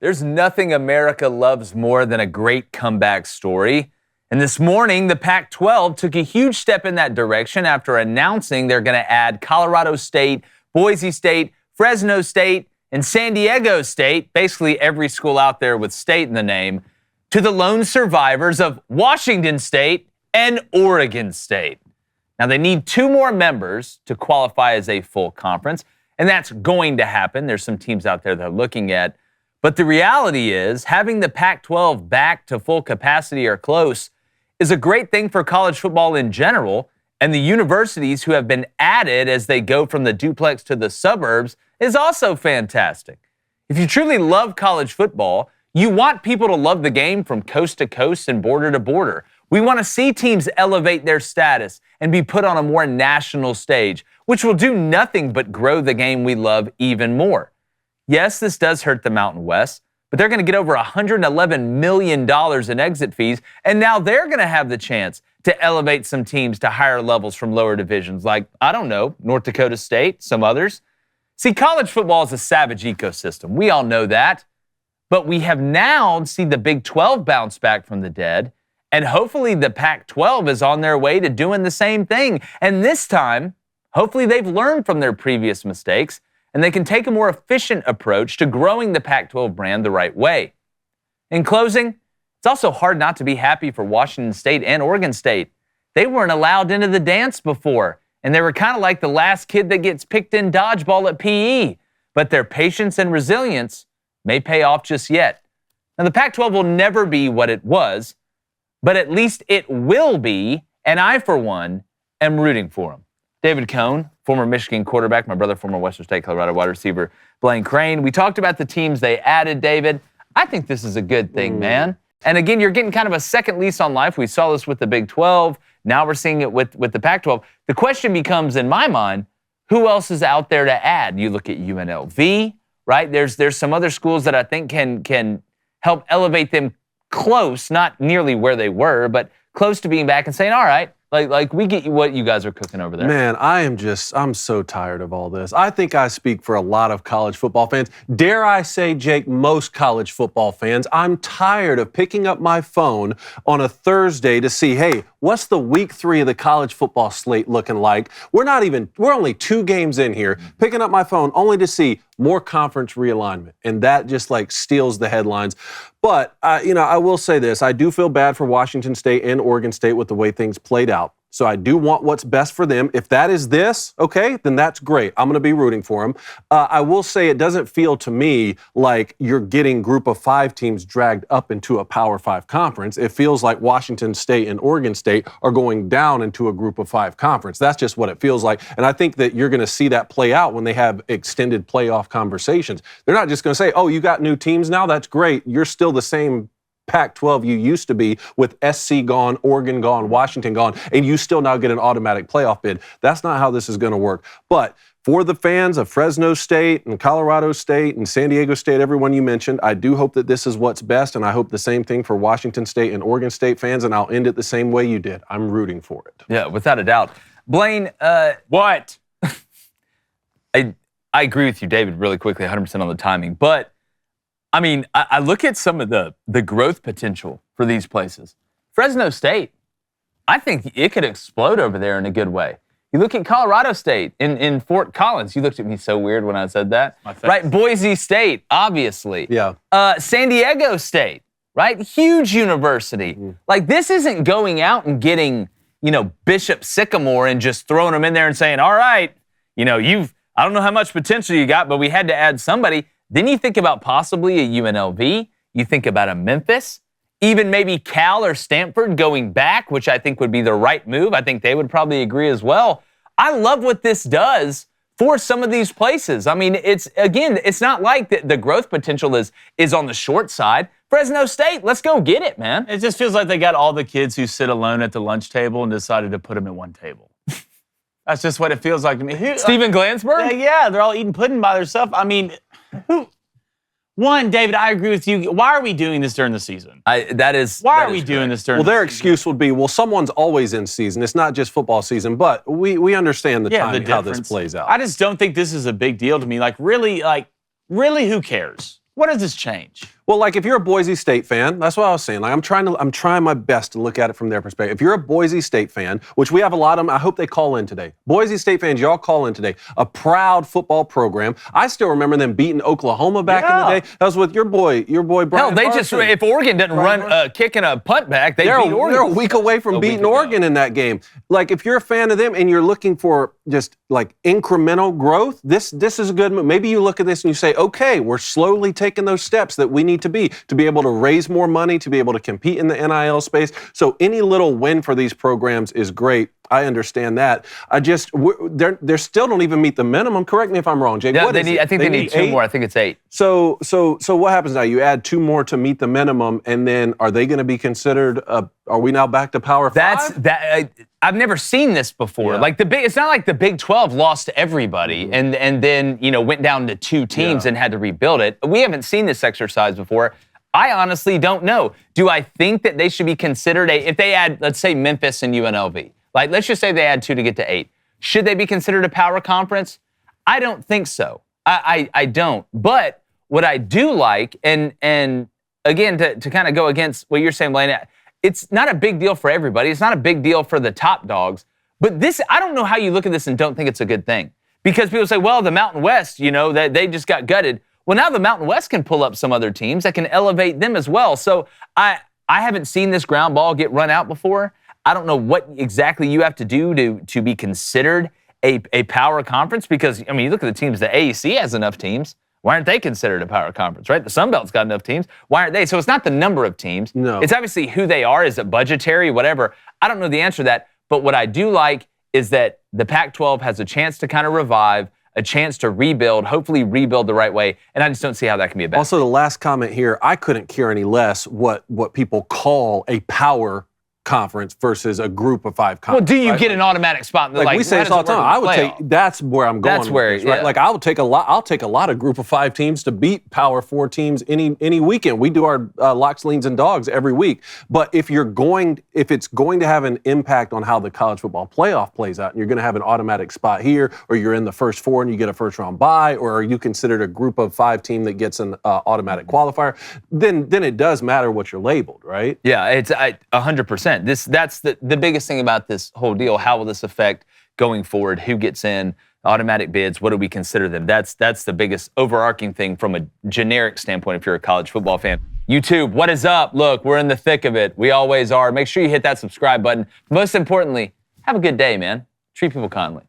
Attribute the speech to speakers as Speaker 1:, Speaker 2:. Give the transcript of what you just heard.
Speaker 1: There's nothing America loves more than a great comeback story. And this morning, the Pac-12 took a huge step in that direction after announcing they're going to add Colorado State, Boise State, Fresno State, and San Diego State, basically every school out there with state in the name, to the lone survivors of Washington State and Oregon State. Now, they need 2 more members to qualify as a full conference, and that's going to happen. There's some teams out there that are looking at. But the reality is, having the Pac-12 back to full capacity or close is a great thing for college football in general, and the universities who have been added as they go from the duplex to the suburbs is also fantastic. If you truly love college football, you want people to love the game from coast to coast and border to border. We want to see teams elevate their status and be put on a more national stage, which will do nothing but grow the game we love even more. Yes, this does hurt the Mountain West, but they're going to get over $111 million in exit fees, and now they're going to have the chance to elevate some teams to higher levels from lower divisions like, I don't know, North Dakota State, some others. See, college football is a savage ecosystem. We all know that. But we have now seen the Big 12 bounce back from the dead, and hopefully the Pac-12 is on their way to doing the same thing. And this time, hopefully they've learned from their previous mistakes, and they can take a more efficient approach to growing the Pac-12 brand the right way. In closing, it's also hard not to be happy for Washington State and Oregon State. They weren't allowed into the dance before, and they were kind of like the last kid that gets picked in dodgeball at PE. But their patience and resilience may pay off just yet. Now, the Pac-12 will never be what it was, but at least it will be, and I, for one, am rooting for them. David Cone, former Michigan quarterback, my brother, former Western State, Colorado wide receiver, Blaine Crain. We talked about the teams they added, David. I think this is a good thing, man. And again, you're getting kind of a second lease on life. We saw this with the Big 12. Now we're seeing it with the Pac-12. The question becomes, in my mind, who else is out there to add? You look at UNLV, right? There's some other schools that I think can help elevate them close, not nearly where they were, but close to being back and saying, all right, like we get you what you guys are cooking over there.
Speaker 2: Man, I'm so tired of all this. I think I speak for a lot of college football fans. Dare I say, Jake, most college football fans. I'm tired of picking up my phone on a Thursday to see, hey, what's the week 3 of the college football slate looking like? We're only 2 games in here, picking up my phone only to see more conference realignment. And that just steals the headlines. But, I will say this. I do feel bad for Washington State and Oregon State with the way things played out. So I do want what's best for them. If that is this, okay, then that's great. I'm going to be rooting for them. I will say it doesn't feel to me like you're getting group of 5 teams dragged up into a Power 5 conference. It feels like Washington State and Oregon State are going down into a group of 5 conference. That's just what it feels like. And I think that you're going to see that play out when they have extended playoff conversations. They're not just going to say, oh, you got new teams now? That's great. You're still the same Pac-12 you used to be with SC gone, Oregon gone, Washington gone, and you still now get an automatic playoff bid. That's not how this is going to work. But for the fans of Fresno State and Colorado State and San Diego State, everyone you mentioned, I do hope that this is what's best, and I hope the same thing for Washington State and Oregon State fans, and I'll end it the same way you did. I'm rooting for it.
Speaker 1: Yeah, without a doubt. Blaine,
Speaker 3: what?
Speaker 1: I agree with you, David, really quickly, 100% on the timing, but I mean, I look at some of the growth potential for these places. Fresno State, I think it could explode over there in a good way. You look at Colorado State in Fort Collins. You looked at me so weird when I said that. Right? Boise State, obviously.
Speaker 2: Yeah.
Speaker 1: San Diego State, right? Huge university. This isn't going out and getting, Bishop Sycamore and just throwing them in there and saying, all right, I don't know how much potential you got, but we had to add somebody. Then you think about possibly a UNLV, you think about a Memphis, even maybe Cal or Stanford going back, which I think would be the right move. I think they would probably agree as well. I love what this does for some of these places. I mean, it's not like the growth potential is on the short side. Fresno State, let's go get it, man.
Speaker 3: It just feels like they got all the kids who sit alone at the lunch table and decided to put them at one table. That's just what it feels like to me.
Speaker 1: Steven Glansberg?
Speaker 3: Yeah, they're all eating pudding by themselves. I mean, One, David, I agree with you. Why are we doing this during the season?
Speaker 1: Why
Speaker 3: are we doing this during the season?
Speaker 2: Well, their excuse would be, well, someone's always in season. It's not just football season, but we understand the timing, how this plays out.
Speaker 3: I just don't think this is a big deal to me. Really, who cares? What does this change?
Speaker 2: Well, like if you're a Boise State fan, that's what I was saying. Like I'm trying my best to look at it from their perspective. If you're a Boise State fan, which we have a lot of them, I hope they call in today. Boise State fans, y'all call in today. A proud football program. I still remember them beating Oklahoma back in the day. That was with your boy Brian.
Speaker 1: Hell, they
Speaker 2: Parson.
Speaker 1: if Oregon doesn't run a kick and a punt back, they beat Oregon.
Speaker 2: They're a week away from beating Oregon in that game. Like if you're a fan of them and you're looking for just like incremental growth, this is a good move. Maybe you look at this and you say, okay, we're slowly taking those steps that we need to be able to raise more money, to be able to compete in the NIL space. So any little win for these programs is great. I understand that. They still don't even meet the minimum. Correct me if I'm wrong, Jake.
Speaker 1: Yeah,
Speaker 2: what is it?
Speaker 1: I think they need 2 more. I think it's 8.
Speaker 2: So what happens now? You add 2 more to meet the minimum, and then are they going to be considered? Are we now back to Power 5?
Speaker 1: I've never seen this before.
Speaker 2: Yeah.
Speaker 1: Like it's not like the Big 12 lost to everybody and then went down to 2 teams and had to rebuild it. We haven't seen this exercise before. I honestly don't know. Do I think that they should be considered if they add, let's say, Memphis and UNLV? Like, let's just say they add 2 to get to 8. Should they be considered a power conference? I don't think so. I don't. But what I do like, and again, to kind of go against what you're saying, Blaine, it's not a big deal for everybody. It's not a big deal for the top dogs. But this, I don't know how you look at this and don't think it's a good thing. Because people say, well, the Mountain West, that they just got gutted. Well, now the Mountain West can pull up some other teams that can elevate them as well. So I haven't seen this ground ball get run out before. I don't know what exactly you have to do to be considered a power conference because, I mean, you look at the teams, the AAC has enough teams. Why aren't they considered a power conference, right? The Sun Belt's got enough teams. Why aren't they? So it's not the number of teams.
Speaker 2: No.
Speaker 1: It's obviously who they are. Is it budgetary, whatever? I don't know the answer to that. But what I do like is that the Pac-12 has a chance to kind of revive, a chance to rebuild, hopefully rebuild the right way, and I just don't see how that can be a bad.
Speaker 2: Also, the last comment here, I couldn't care any less what people call a power conference versus a group of 5 conference.
Speaker 1: Well, do you get an automatic spot?
Speaker 2: Like we say this all the time. I would take. That's where I'm going.
Speaker 1: That's where,
Speaker 2: with this, right?
Speaker 1: yeah.
Speaker 2: Like I'll take a lot of group of 5 teams to beat Power 4 teams any weekend. We do our locks, leans, and dogs every week. But if it's going to have an impact on how the college football playoff plays out, and you're going to have an automatic spot here, or you're in the first 4 and you get a first round bye, or are you considered a group of 5 team that gets an automatic qualifier? Then it does matter what you're labeled, right?
Speaker 1: Yeah, it's 100%. That's the biggest thing about this whole deal. How will this affect going forward? Who gets in? Automatic bids, what do we consider them? That's the biggest overarching thing from a generic standpoint if you're a college football fan. YouTube, what is up? Look, we're in the thick of it. We always are. Make sure you hit that subscribe button. Most importantly, have a good day, man. Treat people kindly.